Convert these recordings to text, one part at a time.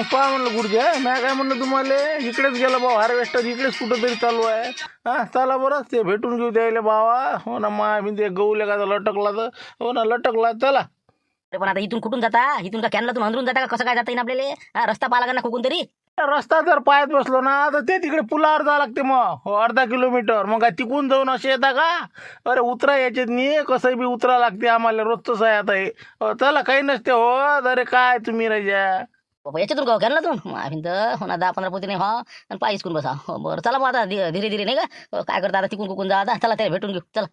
मग पहा म्हणलं गुरुजी, मी काय म्हणलं तुम्हाला, इकडेच गेलं भाऊ हार्वेस्टर, इकडेच कुठंतरी चालू आहे. हा चला बरं ते भेटून घेऊ द्यायला बाबा. हो ना, मी ते गहू का लटकला तर, हो ना लटकला, चला. अरे पण आता इथून कुठून जाता? इथून का कॅनलातून अंदरून जाता का? कसं काय जाता येईल आपल्याला? हा, रस्ता पाहा लागेल ना कुठून तरी. रस्ता जर पायात बसलो ना तर ते तिकडे पुलावर जावं लागते, मग हो अर्धा किलोमीटर. मग काय तिकून जाऊन असे येता का? अरे उतरा याच्यात नाही, कसं बी उतरा लागते आम्हाला, रोजच आहे आता हे. चला काही नसते हो. अरे काय तुम्ही राजा. बाबा याच्यातून का कॅनलातून आम्ही तर हो ना 10-15 पोती नाही हा आणि पाय इचकून बसा. हो, बरं चला मग आता धीरे धीरे नाही का? काय करता आता तिकून कुकून जा आता. चला त्याला भेटून घेऊ चला.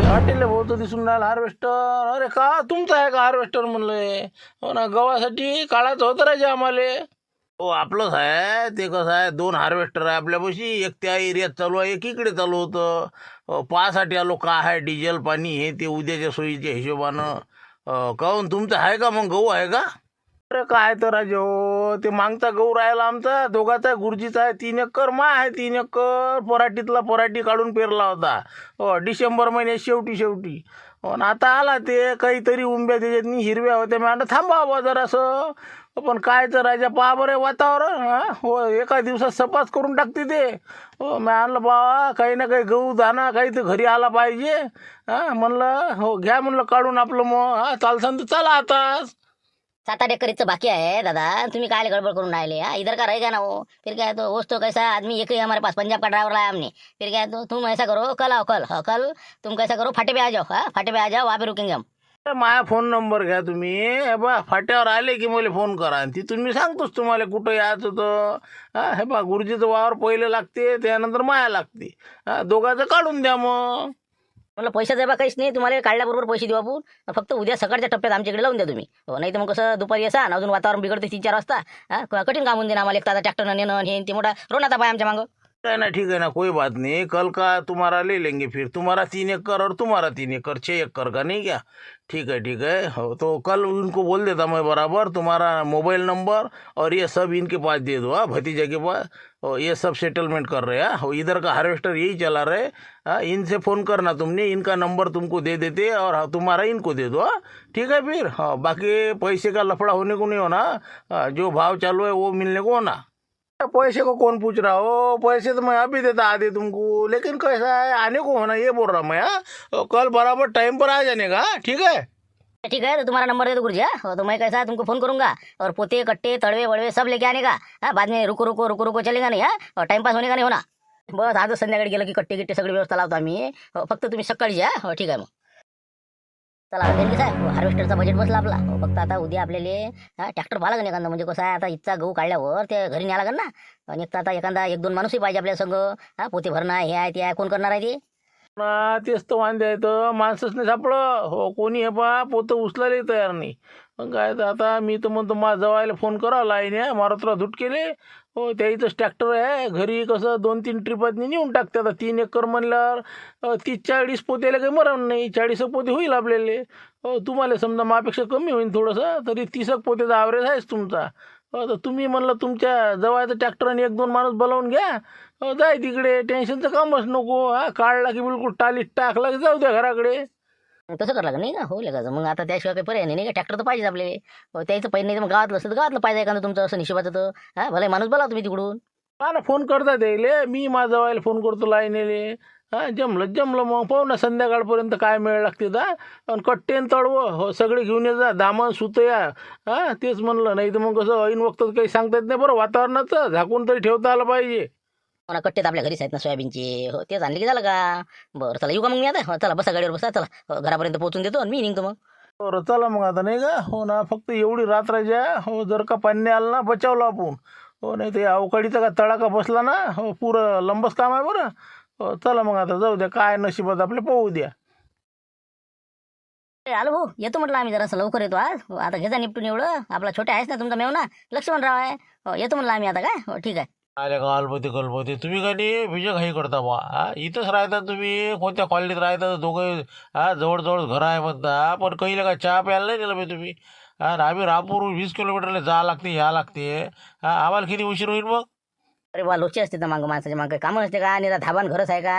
हॉटेल बहुत दिसून राहिला हार्वेस्टर. अरे का तुमचं आहे का हार्वेस्टर म्हणलंय? हो ना, गव्हासाठी काढायचं होतं राजा आम्हाला. हो आपलंच आहे ते. कसं आहे, 2 हार्वेस्टर आहे आपल्यापाशी. एक त्या एरियात चालू आहे, एक इकडे चालू होतं. पाहासाठी आलो का आहे डिझेल पाणी हे ते उद्याच्या सोयीच्या हिशोबानं. काहून तुमचं आहे का मग गहू आहे का? अरे काय तर राजे हो, ते मागचा गहू राहिला आमचा दोघाचा, गुरुजीचा आहे 3 एकर, मा आहे 3 एकर. पराठीतला पराठी काढून पेरला होता हो डिसेंबर महिन्यात शेवटी. हो ना, आता आला ते काहीतरी उंब्या त्याच्यात हिरव्या होत्या. मी म्हणलं थांबा बा जरासं. पण काय तर राजा पहा बरं वातावरण. हो एका दिवसात सपास करून टाकते ते. हो मी आणलं बा काही ना काही गहू दाना काही तर घरी आला पाहिजे. म्हणलं हो घ्या म्हणलं काढून आपलं, मग चालसन तर चला आता. 7-8 एकरीचं बाकी है दादा, तुम्ही काय गड़बड़ करून राहिले? इधर का रहेगा ना वो, फिर क्या है तो वो तो कैसा आदमी एक ही हमारे पास पंजाब का ड्राइवर लाया हमने। फिर क्या है तो तुम ऐसा करो, कल आओ कल। हाँ, कल तुम कैसा करो, फाटे पे आ जाओ। हाँ, फाटे पे आ जाओ, वहाँ पे रुकेंगे हम। माझा फोन नंबर घ्या तुम्ही. हे बा फाट्यावर आले की मला फोन करा, आणि तिथून मी सांगतोच तुम्हाला कुठं यायचं होतं. हे बा गुरुजीचं वावर पहिले लागते, त्यानंतर माया लागते. दोघांचं काढून द्या मग. म्हणलं पैशाचं आहे बा काहीच नाही, तुम्हाला काढल्याबरोबर पैसे देऊ आपण. फक्त उद्या सकाळच्या टप्प्यात आमच्याकडे लावून द्या तुम्ही. हो नाही तर मग कसं दुपारी असा अजून वातावरण बिघडते 3-4 वाजता. कठीण काम होऊन देणार आम्हाला. एक ताजा ट्रॅक्टरनं नेणं हे ते मोठा रोनाता पाय आमच्या मागं. ठीक है ना, कोई बात नहीं. कल का तुम्हारा ले लेंगे, फिर तुम्हारा 3 एकड़ और तुम्हारा 3 एकड़, 6 एकड़ का नहीं क्या? ठीक है. हो तो कल उनको बोल देता मैं बराबर, तुम्हारा मोबाइल नंबर और ये सब इनके पास दे दो. भतीजा के पास. ये सब सेटलमेंट कर रहे हैं. हो इधर का हार्वेस्टर यही चला रहे. इनसे फ़ोन करना तुमने, इनका नंबर तुमको दे देते और तुम्हारा इनको दे दो. ठीक है फिर. हाँ बाकी पैसे का लफड़ा होने को नहीं होना. जो भाव चालू है वो मिलने को होना. पैसे को कौन पूछ रहा हो? पैसे तो मैं अभी देता आधे तुमको, लेकिन कैसा है आने को होना ये बोल रहा मैं. कल बराबर टाइम पर आ जाने का. ठीक है. ठीक है, तो तुम्हारा नंबर दे दो गुरुजी। हाँ, तो मैं कैसा है तुमको फोन करूंगा, और पोते कट्टे तड़वे वड़वे सब लेके आने का। हाँ, बाद में रुको चलेगा नहीं। हाँ, और टाइम पास होने का नहीं होना. बस आज संध्याकाळी गेलं की कट्टे गिट्टे सगळी व्यवस्था लावतो आम्ही. फक्त तुम्ही सकाळी या. हो ठीक आहे मग. चला देणगी साहेब, हार्वेस्टरचा बजेट बसला आपला. फक्त आता उद्या आपल्याला ट्रॅक्टर पाहा लागेल एखादा. म्हणजे कसं आहे, आता इथचा गहू काढल्यावर ते घरी न्याय लागेल ना. आणि एक तर आता एखादा 1-2 माणूसही पाहिजे आपल्या संग. पोते भरणं हे आहे ते आहे, कोण करणार आहे ते? तेच तर वांदे आहेत, माणसंच नाही सापडं. हो कोणी हे पा पोतं उचलायला तयार नाही. मग काय तर आता मी तर म्हणतो माझ्या जवायला फोन करावा लाईन मारा तुला धूट केले. हो त्या इथंच ट्रॅक्टर आहे घरी. कसं 2-3 ट्रिपात नेऊन टाकते. आता 3 एकर म्हणल्यावर 30-40 पोत्याला काही मरण नाही. 40 पोते होईल आपल्याला. हो तुम्हाला समजा मापेक्षा कमी होईल थोडंसं, तरी 30 पोत्याचा ॲव्हरेज आहेच तुमचा. हो तर तुम्ही म्हणलं तुमच्या जवळचं ट्रॅक्टर आणि 1-2 माणूस बोलावून घ्या. हो जाय तिकडे, टेन्शनचं कामच नको. काढला की बिलकुल टालीत टाकला की जाऊ द्या घराकडे. तसं करावं लागेल नाही का? हो लगायचं मग. आता त्याशिवाय काही पर्याय नाही का? ट्रॅक्टर तर पाहिजे आपले. त्याचं पाहिजे नाही तर मग गावातलं असतं तर गावातलं पाहिजे एखादं तुमचं असं हिशोबाचं. तर भले माणूस बोला तुम्ही तिकडून. ना फोन करता येईल. मी माझ्या जवळ फोन करतो लाईनेले. जमलं मग पाहू ना संध्याकाळपर्यंत काय मिळ लागते दा. आणि कट्टेन तळवं हो सगळे घेऊन ये जा, दामन सुतया. तेच म्हणलं, नाही तर मग कसं ऐन वक्तात काही सांगता येत नाही. बरं वातावरणाचं झाकून तरी ठेवता आलं पाहिजे. मला कट्टे तर आपल्या घरीच आहेत ना सोयाबीनचे. हो तेच आणले की झालं का? बरं चला येऊ का मग मी आता? हो, चला बसा गाडीवर बसा. चला घरापर्यंत पोहोचून देतो आणि मी निघतो मग. बरं चला मग आता नाही का. हो ना, फक्त एवढी रात्राच्या हो जर का पाणी आलं ना बचावलं आपण. हो नाही ते अवकाळीचा का तडाखा बसला ना, हो पुरं लंबच काम आहे बरं. हो चला मग आता जाऊ द्या, काय नशिबात आपले पाहू द्या. आलो भाऊ, येतो म्हटलं आम्ही जरासं लवकर येतो आज. आता घे जा निपटून एवढं. आपला छोटा आहेस ना तुमचा मेवना, लक्ष्मणराव आहे. हो येतो म्हणलं आम्ही आता. काय हो ठीक आहे. अरे गलबती तुम्ही का नाही विजय घाई करता बा. इथंच राहता तुम्ही, कोणत्या कॉलनीत राहता दोघं. जवळ घर आहे म्हणता, पण काही का चहा प्यायला नाही दिलं तुम्ही. आम्ही रामपूर 20 किलोमीटरला जा लागते या लागते. आम्हाला किती उशीर होईल मग? अरे वा लोचे असते तर मागं माणसाच्या मागं काही कामं असते का निरा धाबान घरच आहे का?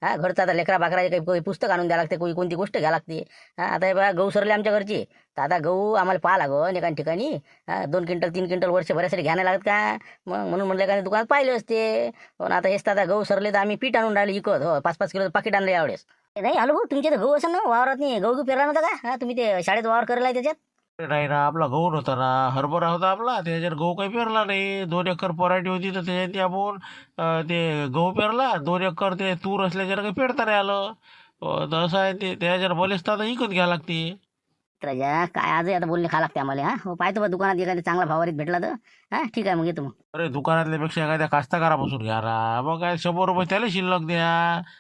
हा घरचं आता लेकरा बाकराचे काही पुस्तक आणून द्यावं लागते, कोणती गोष्ट घ्यावी लागते. हा आता हे बघा गहू सरले आमच्या घरची, तर आता गहू आम्हाला पाहा लागन एका ठिकाणी. 2 क्विंटल 3 क्विंटल वर्षभरासाठी घ्यायला लागत का? मग म्हणून म्हणलं का दुकानात पाहिले असते. पण आता हेच तर आता गहू सरले तर आम्ही पीठ आणून राहिले विकत. हो 5-5 किलो पाकिट आणलं यावेळेस. नाही हॅलो भाऊ, तुमच्या तर गहू असेल ना वावरात? नाही गहू गहू पेरला नव्हता का? तुम्ही ते शाळेत वावर करायला आहे त्याच्यात? अरे नाही ना, आपला गहू नव्हता ना, हरभरा होता आपला. त्याच्यात गहू काही पेरला नाही. 2 एकर पराठी होती तर त्याच्यात आपण ते गहू पेरला. 2 एकर ते तूर असल्याच्यानं काही पेरता नाही आलं. तर असं आहे ते, त्याच्यात बलेच तर आता विकत घ्यावं लागते. राजा काय आजही आता बोलणे खा लागते आम्हाला. हा हो पाहतो बा दुकानात एखादा चांगला भावारीत भेटला तर. हा ठीक आहे मग येतो मग. अरे दुकानातल्यापेक्षा एखाद्या कास्तकारापासून घ्या ना. मग काय 100 रुपये त्याला शिल्लक द्या.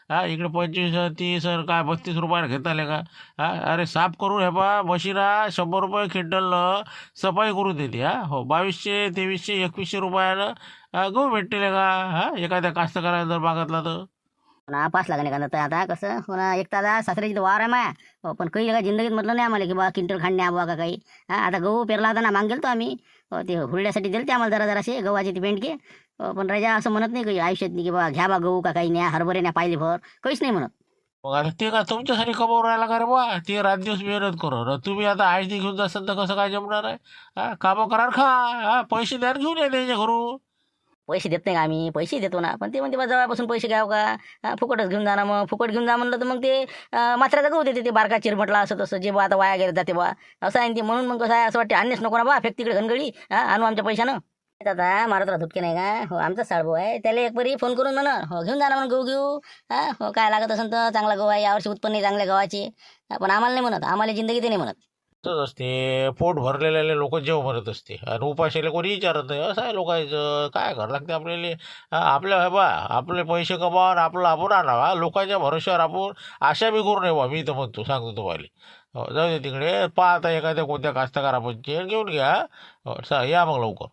हा इकडे 25 30 काय 32 रुपयाला घेता आले का? हा अरे साफ करून हे बा मशीना 100 रुपये क्विंटलनं सफाई करून देते. हा हो 2200 2300 2100 रुपयानं गहू भेटते का? हा एखाद्या कास्तकाराला जर मागितला तर. ना पास लागणे का तर आता कसं हो ना, एक तर आता सासऱ्याची तर वावर आहे माया. हो, पण काही का जिंदगीत म्हटलं नाही आम्हाला की बा क्विंटल खांडणे बुवा का काही. हा आता गहू पेरला होता ना, मागेल तो आम्ही. हो, ते हुरड्यासाठी दिले ते आम्हाला जराशे गव्हाचे ते बेंडके. पण राजा असं म्हणत नाही काही आयुष्यात नाही की बा घ्या बा गहू का काही न्या हरभरे न्या पाहिले भर काहीच नाही म्हणत. मग आता ते का तुमच्यासाठी कमावून राहिला का रे बा? ते रात दिवस मेहनत करून तुम्ही आता आयडी घेऊन जासाल तर कसं काय जमणार आहे? हा कामं करार खा. हा पैसे द्या आणि घेऊन या त्याच्या घरून. पैसे देत नाही का आम्ही? पैसे देतो ना, पण ते म्हणते बा जवळपासून पैसे घ्याव का? फुकटच घेऊन जा ना. मग फुकट घेऊन जा म्हणलं तर मग ते मात्राचा गहू देते ते बारका चिरमटला असं तसं जे बा आता वाया गेलं जाते बा. असं आहे न ते. म्हणून मग कसं आहे असं वाटते आणणेच नको ना बा फेक तिकडे घनगडी. आणू आमच्या पैशानं. आता मारत राहा धुटके नाही का? हो आमचा साळभाऊ आहे, त्याला एक परी फोन करून म्हणा हो घेऊन जा ना म्हणून गहू घेऊ. हो काय लागत असेल तर चांगला गहू आहे यावर्षी उत्पन्न आहे चांगल्या गव्हाचे. पण आम्हाला नाही म्हणत, आम्हाला जिंदगी ते नाही म्हणत. तसंच असते. पोट भरलेले लोक जेव भरत असते आणि उपाशीले कोणी विचारत नाही. असं आहे लोकांचं. काय करावं लागते आपल्याला? आपल्या बा आपले पैसे कमावा आणि आपलं आपण आणावा. लोकांच्या भरोश्यावर आपण आशा बी करू नये बा. मी तर म्हणतो सांगतो तुम्हाला. हो जाऊ दे तिकडे. पाहता एखाद्या कोणत्या कास्तकारापंचे घेऊन घ्या. हो या मग लवकर.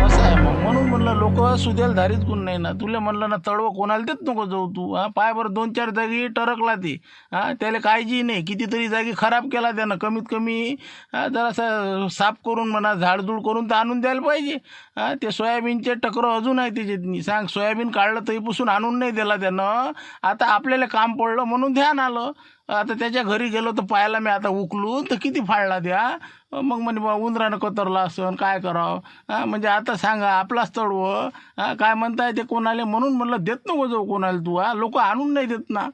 असं आहे मग. म्हणून म्हणलं लोक सुद्याला धारीत गुण नाही ना. तुला म्हणलं ना तळवं कोणाला देत नको जाऊ तू. पाय बरं 2-4 जागी टरकला ती. त्याला काळजी नाही. कितीतरी जागी खराब केला त्यानं. कमीत कमी जरासा साफ करून म्हणा झाडझूड करून तर आणून द्यायला पाहिजे. ते सोयाबीनचे टकरं अजून आहे त्याच्यात. सांग सोयाबीन काढलं तरी पुसून आणून नाही दिला त्यानं. आता आपल्याला काम पडलं म्हणून ध्यान आलं. आता त्याच्या घरी गेलो तर पाहायला मी आता उकलून तर किती फाडला द्या. मग म्हणे बा उंदरानं कतरला असं काय करावं. म्हणजे आता सांगा आपलाच तडवं. काय म्हणताय ते कोणाला? म्हणून म्हणलं देत नको जाऊ कोणाला तू. लोक आणून नाही देत ना.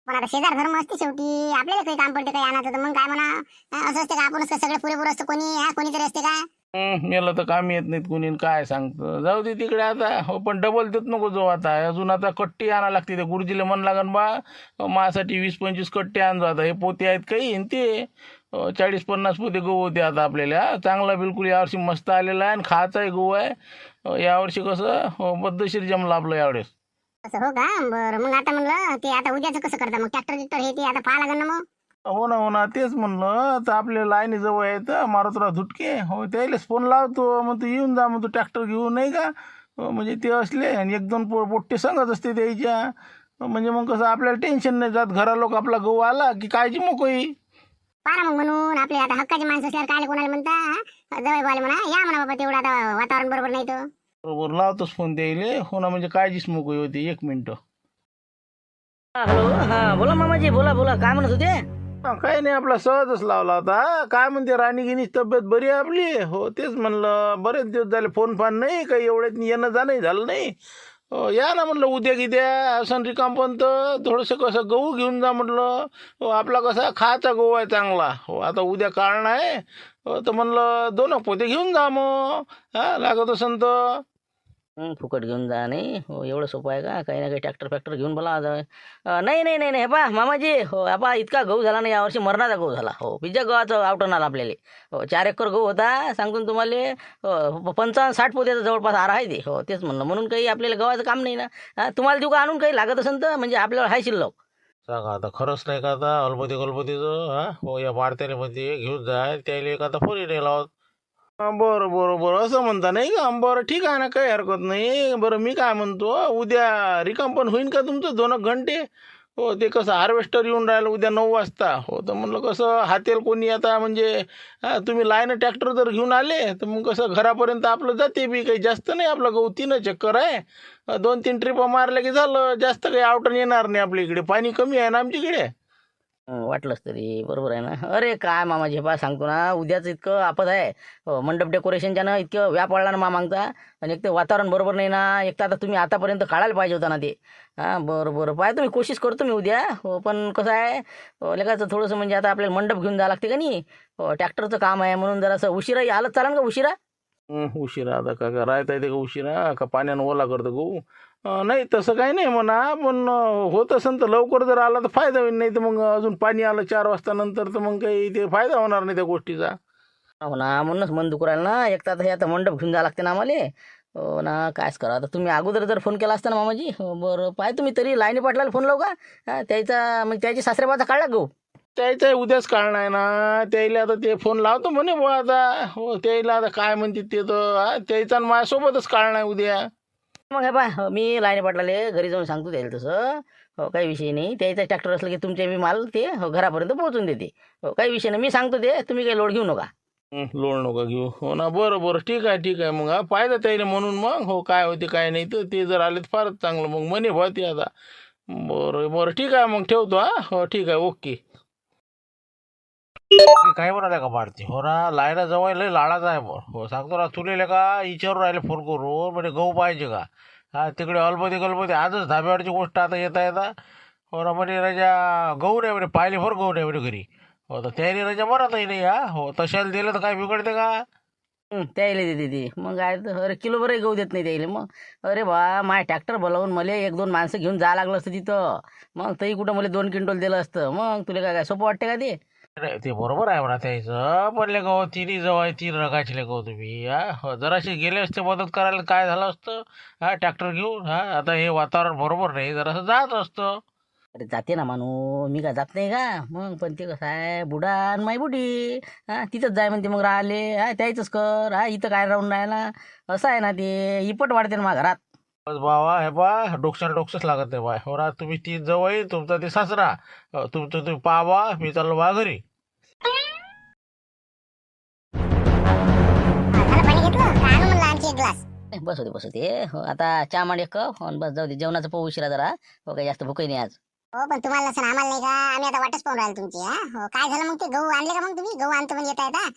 पण आता शेजार धर्म असते शेवटी. आपल्याला काही काम पडते काही आणायचं तर मग काय म्हणा. असं असते का आपणच का सगळं पुरेपूर असतं कोणीतरी असते का? मेलं तर काम येत नाहीत कोणी काय सांगतं. जाऊ दे तिकडे आता. हो पण डबल देत नको जाऊ आता. अजून आता कट्टी आणा लागते. ते गुरुजीला मन लागन बा माझ्यासाठी 20-25 कट्टे आणजो. आता हे पोते आहेत काही आणि ते 40-50 पोते गहू होते आता आपल्याला. चांगला बिलकुल यावर्षी मस्त आलेला आहे आणि खायचाही गहू आहे. यावर्षी कसं पद्धतशीर जमलं आपलं यावेळेस. असं हो का? बरं मग आता म्हणलं ते आता उद्याचं कसं करता मग? ट्रॅक्टर गिक्टर हे ते आता पाहा लागेल ना मग. हो ना तेच म्हणलं. तर आपल्या लाईनी जवळ आहेत मारुतराव धुटके. हो त्यालाच फोन लावतो. मग तू येऊन जा मग तू ट्रॅक्टर घेऊन नाही का. म्हणजे ते असले आणि 1-2 पोट्टे सांगत असते त्याच्या. म्हणजे मग कसं आपल्याला टेन्शन नाही जात. घरा लोक आपला गहू आला की काळजी मोकळी. पाहा मग म्हणून आपले आता हक्काचे माणसं असल्यावर काय कोणाला म्हणता जवळ बोले म्हणा या म्हणा बाबा तेवढं आता वातावरण बरोबर नाही तर. बरोबर लावतोच फोन द्यायले. हो ना म्हणजे काळजीच मोकळी होती. 1 मिनिट. हॅलो हा बोला मामाजी बोला बोला काय म्हणत होते? काही नाही आपला सहजच लावला होता. काय म्हणते राणी गिनीची तब्येत बरी आहे आपली? हो तेच म्हणलं बरेच दिवस झाले फोन फान नाही काही एवढ्यात येणं जाणंही झालं नाही. हो या ना म्हणलं उद्या गिद्या असं रिकाम पण तर थोडंसं कसं गहू घेऊन जा म्हटलं. हो आपला कसा खायचा गहू आहे चांगला. हो आता उद्या काढणं आहे. हो तर म्हणलं 2 पोते घेऊन जा मग. लागत असेल तर. फुकट घेऊन जा नाही. हो एवढं सोपं आहे का? काही ना काही ट्रॅक्टर फॅक्टर घेऊन बोला जावे. नाही नाही नाही नाही हे पा मामाजी. हो आपा इतका गहू झाला नाही यावर्षी. मरणाचा गहू झाला. हो पिझ्झा गव्हाचं आवटण आला आपल्याला. हो 4 एकर गहू होता सांगतो तुम्हाला. 55-60 पोत्याचा जवळपास आर आहे ते. हो तेच म्हणलं. म्हणून काही आपल्याला गव्हाचं काम नाही ना. तुम्हाला देऊ का आणून काही लागत असेल तर? म्हणजे आपल्याला हाय शिल्लक. सांगा आता खरंच नाही का आता गणपतीचं. हो या वाढत्याने म्हणजे घेऊन जाय त्याला एक आता फोन नाही लावत. बरं असं म्हणता नाही का? बरं ठीक आहे ना काही हरकत नाही. बरं मी काय म्हणतो उद्या रिकाम पण होईन का तुमचं 2 घंटे? हो ते कसं हार्वेस्टर येऊन राहिलं उद्या 9 वाजता. हो तर म्हणलं कसं हातेल कोणी आता म्हणजे तुम्ही लाईन ट्रॅक्टर जर घेऊन आले तर मग कसं घरापर्यंत आपलं जाते बी काही जास्त नाही आपलं गहू 3 चक्कर आहे. 2-3 ट्रिपा मारल्या की झालं. जास्त काही आवटण येणार नाही आपल्या इकडे. पाणी कमी आहे ना आमच्याकडे. वाटलंच तरी बरोबर आहे ना. अरे काय मामा झेपा सांगतो ना, उद्याच इतकं आपत आहे. मंडप डेकोरेशनच्या ना इतकं व्याप वाढला ना मामांगचा. आणि एक तर वातावरण बरोबर नाही ना. एक तर आता तुम्ही आतापर्यंत काढायला पाहिजे होता ना ते. हां बरं बरं पाय तुम्ही कोशिश करतो मी उद्या. हो पण कसं आहे लेकाचं थोडंसं म्हणजे आता आपल्याला मंडप घेऊन जावं लागते का नाही. ट्रॅक्टरचं काम आहे म्हणून जरासं उशिराही आलं चालेल का उशिरा. उशिरा आता का राहता येते का उशिरा का पाण्यानं ओला करतो गहू. नाही तसं काही नाही म्हणा पण होत असेल तर लवकर जर आला तर फायदा होईल. नाही तर मग अजून पाणी आलं 4 वाजता नंतर तर मग काही ते फायदा होणार नाही त्या गोष्टीचा. हो ना म्हणूनच मन दुखू राहिलं ना. एक तर आता हे आता मंडप घेऊन जावं लागते ना आम्हाला. हो ना कायच करा आता. तुम्ही अगोदर जर फोन केला असता ना मामाजी. हो बरं पाय तुम्ही तरी लाईनी पाटलाला फोन लावू का. त्याचा म्हणजे त्याची सासऱ्याबाचा काढला गहू. त्याचा उद्याच काढणं आहे ना. त्याला आता ते फोन लावतो म्हणे बुवा आता. हो त्याला आता काय म्हणते ते तर त्याचा आणि माझ्यासोबतच काढणं आहे उद्या. मग हे पाय मी लाईनी पाटलाले घरी जाऊन सांगतो त्याला तसं. हो काही विषय नाही. त्याचा ट्रॅक्टर असलं की तुमचे मी माल ते घरापर्यंत पोहोचून देते. हो काही विषय नाही. मी सांगतो ते तुम्ही काही लोड घेऊ नका. लोड नका घेऊ. हो ना बरं बरं ठीक आहे ठीक आहे. मग पाहिजे त्याला म्हणून मग हो काय होते काय नाही तर ते जर आले तर फारच चांगलं. मग म्हणे बुवा ते आता. बरं बरं ठीक आहे मग ठेवतो. हो ठीक आहे ओके. काय म्हणाले का भारती. हो ना लायला जवळ लय लाडाचा आहे बरं. हो सांगतो ना तुलेले का विचारून राहिले फोन करून म्हणजे गहू पाहिजे का. तिकडे अलबदी गलबदी आजच धाब्यावरची गोष्ट आता येता येता. हो ना म्हणे राजा गहू नाही म्हणे पाहिले बरं गहू नाही म्हणे घरी. हो तर त्याने राजा बरातही नाही. हो तशाला दिलं तर काय बिघडते का. त्याला देते ते मग काय तर अरे किलो बरं गहू देत नाही त्याला मग. अरे बा माय ट्रॅक्टर बोलावून मला 1-2 माणसं घेऊन जावं लागलं असतं तिथं. मग तरी कुठं मला 2 क्विंटल दिलं असतं. मग तुला काय काय सोपं वाटते का ते. नाही ते बरोबर आहे म्हणा त्याचं पण गहू तिन्ही जवळ आहे 3 रकाचे गहू तुम्ही. हो जराशी गेले असते मदत करायला काय झालं असतं. ट्रॅक्टर घेऊन आता हे वातावरण बरोबर नाही जरासं जात असतं. अरे जाते ना माणूस मी काय जात नाही का. मग पण ते कसं आहे बुडा आणि माई बुडी. तिथंच जाय म्हणते मग राहिले. त्याचंच कर. इथं काय राहून राहिला. असं आहे ना ते इपट वाढते ना माझ्या घरात. बस बाबा हे बा डोक्याला डोकसंच लागत नाही बाय. हो ना तुम्ही 3 जवळ आहे तुमचा ते सासरा. तुमचं तुम्ही पावा मी चाललो बा घरी. झालं पाणी घेतलं का आणू म्हणलं आणखी 1 ग्लास. बस होते हो आता चहा मांड एक कप आणि बस जाऊ दे. जेवणाचं पाहू उशिरा जरा. हो काही जास्त भूकही नाही आज. हो पण तुम्हाला नसेल आम्हाला नाही का. आम्ही आता वाटच पाहून राहिलो तुमची. हो काय झालं मग ते गहू आणले का मग तुम्ही. गहू आणतो पण येता येता.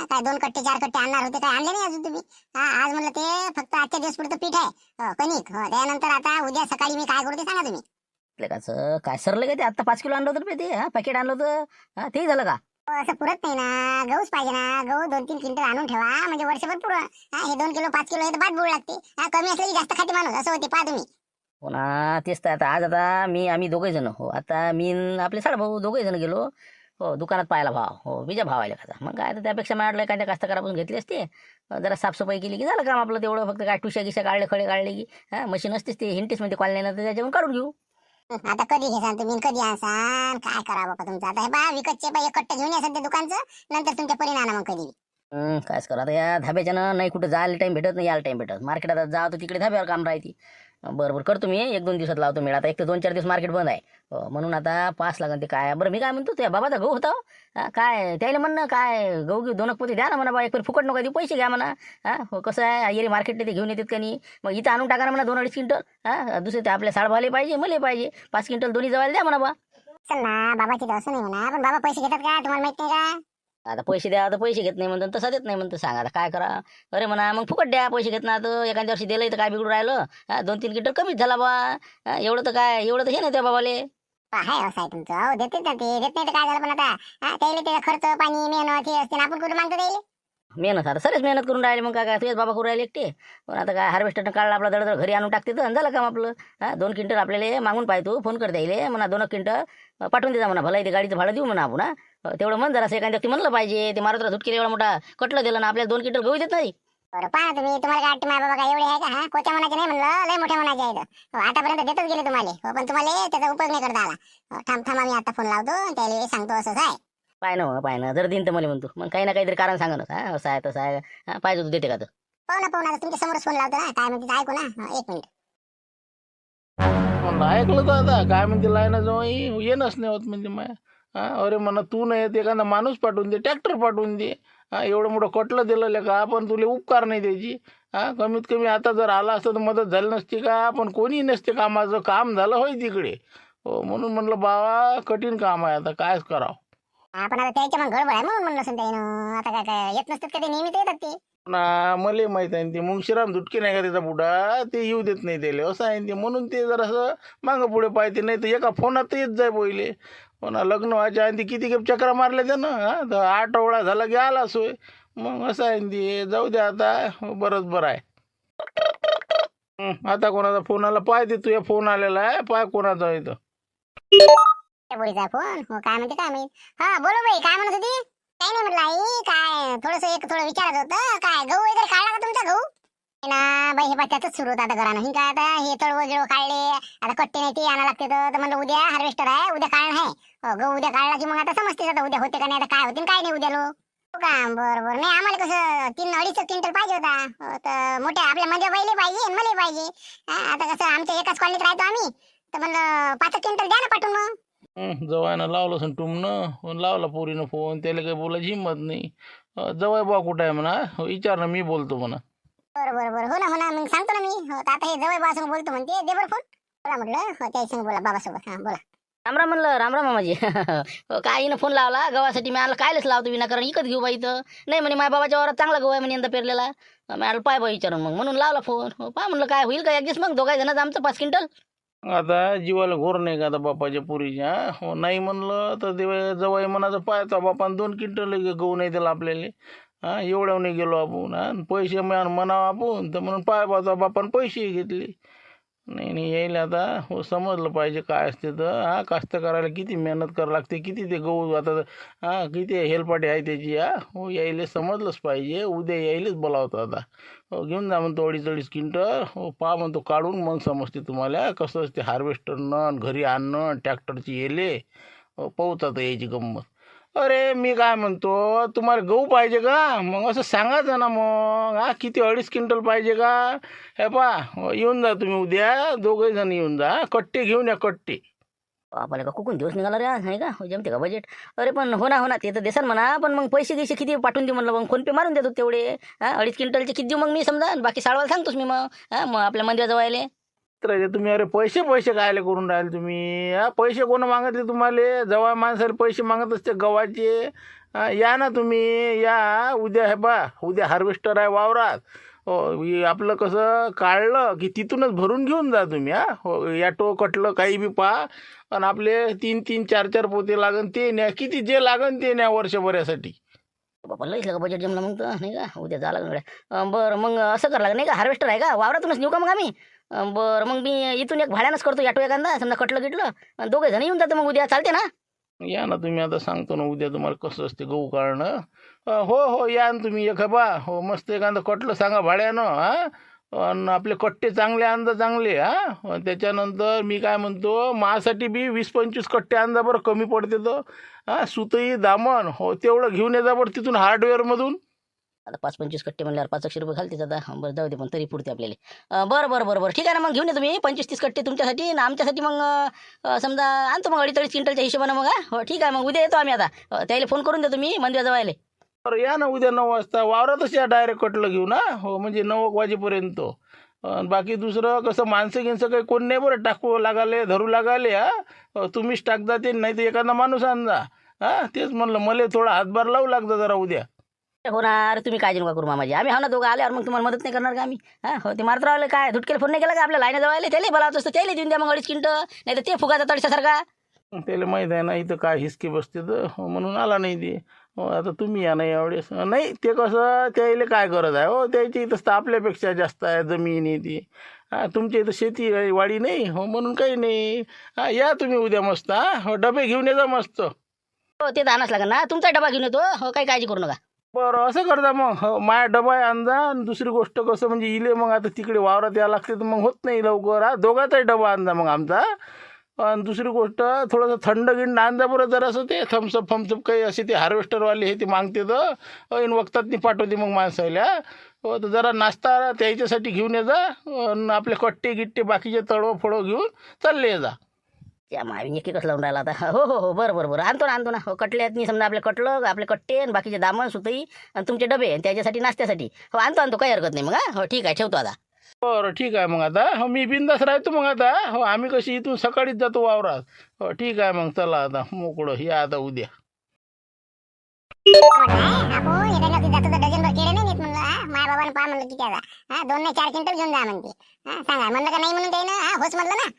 काय 2 कट्टे 4 कट्टे आणणार होते काय आणले नाही अजून तुम्ही. आज म्हणलं ते फक्त आजच्या दिवस पुढचं पीठ आहे. कणिक. हो त्यानंतर आता उद्या सकाळी मी काय करू ते सांगा तुम्ही. कसं काय सरलं का ते. आता 5 किलो आणलं होतं ते पॅकेट आणलं होतं. तेही झालं का. असं पुरत नाही ना. गहूच पाहिजे ना. गहू 2-3 क्विंटल आणून ठेवा म्हणजे वर्षभर पुरं. हे 2 किलो 5 किलो हे तर बाद बुड लागते. कमी असलं की जास्त खाते माणूस असं होते पहा तुम्ही. हो ना तेच तर आता आज आता आम्ही दोघे जण. हो आता मी न आपले साडभाऊ दोघे जण गेलो. हो दुकानात पाहायला भाव. हो बीजा भाव आले का. मग काय तर त्यापेक्षा मला वाटलं एखाद्या कास्तकारापासून घेतली असते. जरा साफसफाई केली की झालं काम आपलं तेवढं. फक्त काय टुशा गिशा काढले खडे काढले की मशीन असतेच ते हिंटीस मध्ये कॉल नाही तर त्याच्यावरून काढून घेऊ. आता कधी घेसान तुम्ही कधी आणसान काय करा बाबा तुमचं. आता हे बा विकतचे बा 1 कट्ट घेऊन या सध्या दुकानचं. नंतर तुमच्या परीने आणा मग कधी. कायच करा आता या धाब्याच्यानं नाही कुठं जायला टाइम भेटत नाही यायला टाइम भेटत. मार्केटात जा तर तिकडे धाब्यावर काम राहते. बरं बरं करतो मी 1-2 दिवसात लावतो मेळा. आता एक तर 2-4 दिवस मार्केट बंद आहे. म्हणून आता पास लागन ते काय. बरं मी काय म्हणतो त्या बाबाचा गहू होता काय त्याला म्हणणं काय गहू घेऊ 2 पोते द्या ना म्हणा बा. एक फुकट नका देऊ पैसे घ्या म्हणा. हो कसं आहे येरी मार्केटला ते घेऊन येतात का नाही. मग इथं आणून टाका ना म्हणा 2-2.5 क्विंटल. दुसरे ते आपल्या साडभाले पाहिजे मला पाहिजे 5 क्विंटल दोन्ही जवळ द्या म्हणा बा. चल ना बाबाची तर असं नाही म्हणा. पण बाबा पैसे घेतात का तुम्हाला माहित नाही का. आता पैसे द्या तर पैसे घेत नाही म्हणतो तसा देत नाही म्हणतो. सांगा आता काय करा. अरे म्हणा मग फुकट द्या पैसे घेत ना तर एखाद्या वर्षी दिलं तर काय बिघडून राहिलं. 2-3 क्विंटल कमीच झाला बा. एवढं तर काय एवढं तर हे नाही त्या बाबाले. आहे असं आहे तुमचं. हो देते ना ते. देत नाही तर काय झालं पण आता. त्याला त्याचा खर्च पाणी मेहनत हे असते ना. आपण कुठे मागतो त्याला. मेहनत आता सरेच मेहनत करून राहिले. मग काय तुझेच बाबा करून राहिले एकटे. पण आता काय हार्वेस्टरनं काढला आपला दडदड घरी आणून टाकते तर झालं काम आपलं. 2 क्विंटल आपल्याला मागून पाहिजे तू फोन कर द्यायले म्हणा 2 क्विंटल पाठवून देता म्हणा. भला इथे गाडीचं भाडं देऊ म्हणा आपण. तेवढं मन जरा एखाद्या व्यक्ती म्हणलं पाहिजे. ते मारुतीला झुटकेला एवढा मोठा कटलं दिलं ना आपल्याला 2 क्विंटल गहू देत नाही. बरं पहा तुम्ही. तुम्हाला काय वाटतं माझ्या बाबा काय एवढे आहे का. कोच्या मनाचे नाही म्हणलं लय मोठ्या मनाचे आहेत. आतापर्यंत देतच गेले तुम्हाला. पण तुम्हाला त्याचा उपयोग नाही करता आला. थांबा मी आता फोन लावतो त्याला सांगतो असंच आहे. पाय ना जर दिन तर मला म्हणतो. मग काही ना काहीतरी कारण सांगा ना. असं आहे तसं आहे पाहिजे तू देते का तर. पाहू ना तुमच्या समोरच फोन लावतो ना. काय म्हणते ऐकू ना. 1 मिनिट. म्हणलं ऐकलं तर आता काय म्हणते लायना जवळ येणंच नाही होत म्हणजे माया. अरे म्हणा तू नाही येत एखादा माणूस पाठवून दे, ट्रॅक्टर पाठवून दे. एवढं मोठं कटलं दिलं का आपण तुला उपकार नाही द्यायची. कमीत कमी आता जर आला असतं तर मदत झाली नसती का, पण कोणी नसते कामाचं, काम झालं होय तिकडे. हो म्हणून म्हणलं बाबा कठीण काम आहे, आता कायच करावं. आपण आता त्याच्या मग गडबड आहे म्हणून म्हणलं त्यानं आता काय काय येत नसतात का ते नेहमी तर येतात ते. ना मला माहित आहे ते मुंगशीराम दुटके नाही का त्याचा बुडा, ते येऊ देत नाही त्याला असं आहे ते, म्हणून ते जरासं मागं पुढे पाहिजे. नाही तर एका फोनात येत जाय पहिले. पण लग्न व्हायच्या आणि किती खेप चक्रा मारल्या त्यानं, तर 8 ओळा झाला की आला सोय. मग असं आहे ते, जाऊ द्या आता बरंच बरं आहे. आता कोणाचा फोन आला पाय, ते तुझ्या फोन आलेला आहे पाय कोणाचा आहे इथं. त्या पोरीचा फोन हो काय म्हणते काय माहित. हा बोलो बाई काय म्हणत होती. काही नाही म्हटलं आई काय थोडं विचारत होतं काय गहू वगैरे काढला का तुमचा गहू. ना बाई हे त्याच सुरू होतं आता घरानं ही काय आता हे तळवं गिळव काढले आता कट्टे नाही ते आणा लागते तर म्हणलं उद्या हार्वेस्टर आहे उद्या काढणं आहे. गहू उद्या काढला की मग आता समजते आता उद्या होते का नाही आता काय होते काय नाही उद्या लो का. बरोबर नाही आम्हाला कसं 3-2.5 क्विंटल पाहिजे होता तर मोठ्या आपल्या म्हणजे बैले पाहिजे आणि मला पाहिजे. आता कसं आमच्या एकाच कॉलनीत राहतो आम्ही तर म्हणलं 5 क्विंटल द्या ना पाठवून मग. जवायनं लावलं असं टुमनं, लावला पोरीनं फोन, त्याला काही बोलायची हिंमत नाही. जवाय बा कुठं आहे म्हणा, विचार ना मी बोलतो म्हणा. बरं हो ना मग सांगतो ना मी. हो तर आता हे जवळ बासंग बोलतो म्हणते दे बरं फोन. बोला म्हटलं हो त्याही संग बोला बाबासोबत. हा बोला. रामराम म्हणलं रामराम मामाजी. काय हिनं फोन लावला गव्हासाठी, मी आला कायलाच लावतो विनाकारण इकत घेऊ बाई इथं. नाही म्हणे माझ्या बाबाच्या वावरात चांगला गहू आहे म्हणे यंदा पेरलेला. मी आला पाय बाई विचारून मग म्हणून लावला फोन. पहा म्हणलं काय होईल का ॲडजस्ट मग दोघा जणांचं आमचं 5 क्विंटल. आता जीवाला घोर नाही का आता बापाच्या पुरीच्या. हो नाही म्हणलं तर ते जवळ म्हणाचं पाहतो बापान 2 क्विंटल गहू नाही दिला आपल्याला. एवढ्या नाही गेलो आपण. पैसे म्हणावं आपण तर म्हणून पाय पाहतो बापान पैसे घेतले. नाही येईल आता. हो समजलं पाहिजे काय असते तर. कास्तकाराला किती मेहनत करावं लागते, किती ते गहू आता किती हेलपाटे आहे त्याची. हो यायले समजलंच पाहिजे. उद्या यायलेच बोलावतो आता. हो घेऊन जा म्हणतो 2.5 क्विंटल. हो पहा म्हणतो काढून मग समजते तुम्हाला कसं असते हार्वेस्टरनं घरी आणणं ट्रॅक्टरची येले. हो पाहूच यायची गंमत. अरे मी काय म्हणतो तुम्हाला गहू पाहिजे का मग असं सांगायचं ना मग. किती 2.5 क्विंटल पाहिजे का. हे पहा येऊन जा तुम्ही उद्या दोघे जण येऊन जा. कट्टे घेऊन या कट्टे. आपल्याला का कुकून दिवस निघाला रे आज नाही का, जमते का बजेट. अरे पण हो ना ते तर देसान म्हणा, पण मग पैसे गिसे किती पाठवून देऊ म्हणलं. मग फोनपे मारून देतो तेवढे. 2.5 क्विंटलचे किती देऊ मग मी समजा, बाकी साडवायला सांगतोस मी मग. मग आपल्या मंदिराजवळ आले तर तुम्ही अरे पैसे कायले करून राहिले तुम्ही. पैसे कोण मागितले तुम्हाला. जवळ माणसाला पैसे मागत असते गव्हाचे. या ना तुम्ही या उद्या. हे बा उद्या हार्वेस्टर आहे वावरात. हो आपलं कसं काढलं की तिथूनच भरून घेऊन जा तुम्ही. हो ॲटो कटलं काही बी पहा. आणि आपले 3-3, 4-4 पोते लागन ते न्या. किती जे लागन ते न्या वर्षभरासाठी. बाबा लईच का बजेट जमलं मग तर नाही का. उद्या झालं गड्या. बरं मग असं करावं लागेल नाही का, हार्वेस्टर आहे का वावरातूनच नेऊ का मग आम्ही. बरं मग मी इथून एक भाड्यानंच करतो ॲटो एखादा समजा कटलं गिटलं. आणि 2 जण येऊन जातं मग उद्या चालते ना. या ना तुम्ही. आता सांगतो ना उद्या तुम्हाला कसं असते गहू काढणं. हो या ना तुम्ही. एक बा हो मस्त एखादं कटलं सांगा भाड्यानं. आणि आपले कट्टे चांगले आणजा चांगले. त्याच्यानंतर मी काय म्हणतो माझ्यासाठी बी 20-25 कट्टे आणजा बरं, कमी पडते तर. सुतई दामन हो तेवढं घेऊन येजा बरं तिथून हार्डवेअरमधून. आता 5-25 कट्टे म्हणल्यावर 500 रुपये घालतेच आता. बरं जाऊ दे पण तरी पुरते आपल्याला. बरं ठीक आहे ना मग घेऊन ये तुम्ही 25-30 कट्टे तुमच्यासाठी आणि आमच्यासाठी मग समजा आणतो मग 2.5 क्विंटलच्या हिशोबानं मग. हो ठीक आहे मग उद्या येतो आम्ही आता. त्याला फोन करून देतो मी मंदिराजवळ आले. बरं या ना उद्या 9 वाजता वावरातच या. डायरेक्ट कटलं घेऊ ना. हो म्हणजे 9 वाजेपर्यंत. बाकी दुसरं कसं माणसं गिनसं काही कोण नाही बरं टाकू लागाले धरू लागाले. तुम्हीच टाकता ते नाही तर एखादा माणूस आणजा. तेच म्हणलं मला थोडा हातभार लावू लागतं जरा उद्या. होणार तुम्ही काळजी नका करू मामाजी. आम्ही हो ना दोघं आल्यावर मग तुम्हाला मदत नाही करणार का आम्ही. हो ते मारत राहिले काय धुटकेला फोन नाही केला का आपल्या लाईनजवळ आले त्याला बोलावत असतं त्याला देऊन द्या मग 2.5 क्विंटल. नाही तर ते फुगाचा तडशासारखा. त्याला माहीत आहे ना इथं काय हिसके बसते तर म्हणून आला नाही ते. हो आता तुम्ही या ना यावेळेस. नाही ते कसं त्याला काय गरज आहे. हो त्याची इथं तर आपल्यापेक्षा जास्त आहे जमीन ती. तुमच्या इथं शेती वाडी नाही हो म्हणून काही नाही. या तुम्ही उद्या मस्त. हो डबे घेऊन येजा मस्त. हो ते तर आणाच लागेल ना. तुमचा डबा घेऊन येतो. हो काही काळजी करू नका. बरं असं करता मग. हो माझ्या डबा आणजा. आणि दुसरी गोष्ट कसं म्हणजे इले मग आता तिकडे वावरात यावं लागते तर मग होत नाही लवकर. दोघाचाही डबा आणजा मग आमचा. आणि दुसरी गोष्ट थोडंसं थंड गिंड आणजा बरं जरासं ते थम्सअप फम्सअप काही असे ते हार्वेस्टरवाले हे ते मागते तर ऐन वक्तात नाही पाठवते मग माणसाला. तर जरा नाश्ता त्याच्यासाठी घेऊन ये जा. आणि आपले कट्टे गिट्टे बाकीचे तळव फळं घेऊन चालले ये जा. त्या मावी एक एकच लावून राहिला आता. हो हो हो बरं बरं बरं आणतो ना. हो कटले आहेत मी समजा आपले कटलं आपले कट्टे आणि बाकीचे दामन सुतई आणि तुमचे डबे आणि त्याच्यासाठी नाश्त्यासाठी. हो आणतो काही हरकत नाही मग. हो ठीक आहे ठेवतो आता. बरं ठीक आहे मग आता. हो मी बिंदास राहतो मग आता. हो आम्ही कशी इथून सकाळीच जातो वावरात. हो ठीक आहे मग चला आता मोकळं या आता उद्या. आपण एका नक्की जातो तर डझनभर केळे नाही नेत म्हणलं. माझ्या बाबाने पहा म्हणलं किती आता. 2 नाही 4 क्विंटल घेऊन जा म्हणते. सांगा म्हणलं का नाही म्हणून त्यानं होच म्हणलं ना.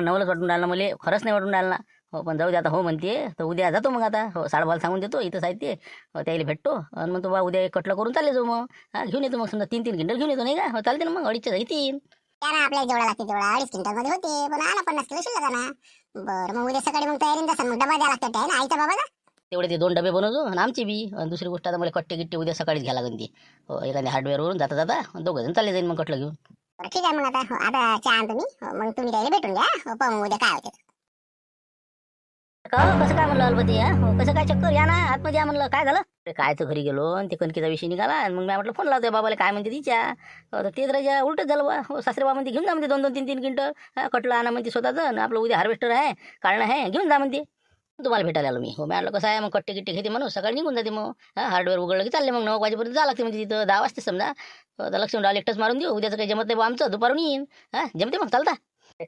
नवलंच वाटून राहिलं मला. खरंच नाही वाटून राहिलं ना. हो पण जाऊ दे आता. हो म्हणते तर उद्या जातो मग आता. हो साडबाला सांगून देतो इथं साहित्य. त्याला भेटतो आणि मग तो बा उद्या कटलं करून चालले जाऊ मग. घेऊन येतो मग समजा 3-3 क्विंटल घेऊन येतो नाही का. हो चालते ना मग 2.5च्या जागी 3. त्यानं आपल्याला जेवढा लागते तेवढा 2.5 क्विंटल मध्ये होते. पण आला 50 किलो शिल्लक ना. बरं मग उद्या सकाळी मग तयारीने जासान मग डबा द्यावा लागतो आहे ना आईचा बाबाचा. तेवढे ते 2 डबे बनवतो आणि आमचे बी. आणि दुसरी गोष्ट आता मला कट्टे गिट्टे उद्या सकाळीच घ्यायला लागेल ती. हो एखाद्या हार्डवेअरवरून जाता जाता 2 जण चालले जाईल मग कटलं घेऊन. बरं ठीक आहे मग आता. आता चहा आणतो मी. मग तुम्ही त्याला भेटून घ्या. पाहू मग उद्या काय होते. का कसं काय म्हणलं अलबती. हो कसं काय चक्कर या ना आतमध्ये या म्हणलं काय झालं. काय तर घरी गेलो आणि ते कणकीचा विषय निघाला आणि मग मी म्हटलं फोन लावतोय बाबाला काय म्हणते तिच्या. तर ते जरा उलटच झालं बा. हो सासरे बा म्हणते घेऊन जा म्हणते 2-2 3-3 क्विंटल. कटलं आणा म्हणते स्वतःचं आणि आपलं उद्या हार्वेस्टर आहे काढणं आहे घेऊन जा म्हणते. तुम्हाला भेटायला आलो मी. हो मी म्हटलं कसं आहे मग कट्टे गिट्टे घेते म्हणून सकाळी निघून जाते मग. हार्डवेअर उघडलं की चालले मग 9 वाजेपर्यंत जावं लागते म्हणजे तिथं 10 वाजते समजा. तर लक्ष्मण डाल एकटंच मारून देऊ. उद्याचं काही जमत नाही बा आमचं दुपारून येईन. जमते मग चालता.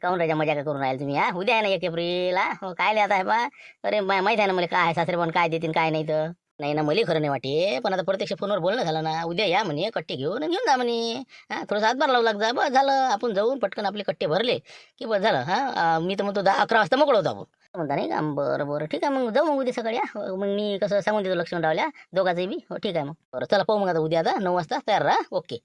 काऊन राजा मजा काय करून राहील तुम्ही. उद्या आहे ना 1 एप्रिल. हो काय लिहायचं आहे बा. अरे माहिती आहे ना मला काय सासरे पण काय देतील काय नाही तर. नाही ना मला खरं नाही वाटे पण आता प्रत्यक्ष फोनवर बोलणं झालं ना. उद्या या म्हणे कट्टे घेऊन घेऊन जा म्हणे. थोडंसं हातभार लावू लागजा बस झालं. आपण जाऊन पटकन आपले कट्टे भरले की बस झालं. मी तर म्हणतो 10-11 वाजता मोकळं होतो आपण म्हणता नाही का. बरं ठीक आहे मग जाऊ मग उद्या सकाळी. मग मी कसं सांगून देतो लक्ष्मण रावल्या दोघांचंही बी. हो ठीक आहे मग. बरं चला पाहू मग आता उद्या आता 9 वाजता तयार राहा. ओके.